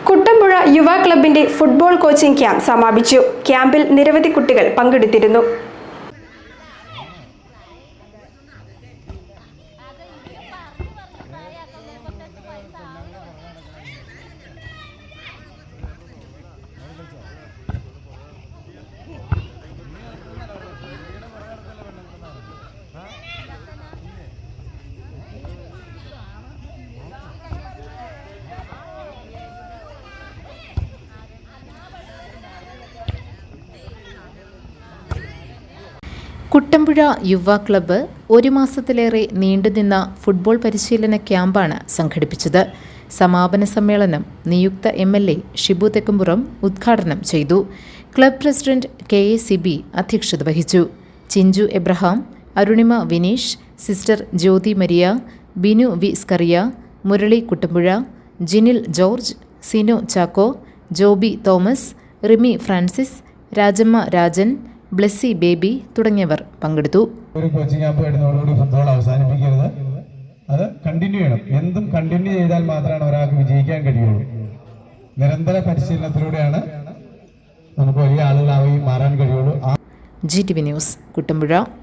കുട്ടമ്പുഴ യുവ ക്ലബിന്റെ football coaching camp സമാപിച്ചു. ക്യാമ്പിൽ നിരവധി കുട്ടികൾ പങ്കെടുത്തിരുന്നു. കുട്ടമ്പുഴ യുവ ക്ലബ്ബ് ഒരു മാസത്തിലേറെ നീണ്ടുനിന്ന ഫുട്ബോൾ പരിശീലന ക്യാമ്പാണ് സംഘടിപ്പിച്ചത്. സമാപന സമ്മേളനം നിയുക്ത MLA ഷിബു തെക്കുംപുറം ഉദ്ഘാടനം ചെയ്തു. ക്ലബ് പ്രസിഡന്റ് KA സിബി അധ്യക്ഷത വഹിച്ചു. Chinchu Abraham, Arunima Vineesh, sister Jyothi Maria, Binu V Skaria, Murali Kuttampuzha, Jinil George, Sinu Chacko, Joby Thomas, Rimi Francis, Rajamma Rajan, Blessy Baby തുടങ്ങിയവർ പങ്കെടുത്തു. ഒരു കോച്ചിങ് ക്യാമ്പ് വരുന്നതോടുകൂടി ഫുട്ബോൾ അവസാനിപ്പിക്കരുത്, അത് കണ്ടിന്യൂ ചെയ്യണം. എന്തും കണ്ടിന്യൂ ചെയ്താൽ മാത്രമാണ് ഒരാൾക്ക് വിജയിക്കാൻ കഴിയുള്ളൂ. നിരന്തര പരിശീലനത്തിലൂടെയാണ് നമുക്ക് വലിയ ആളുകളായി മാറാൻ കഴിയുള്ളൂ. GTV news Kuttampuzha.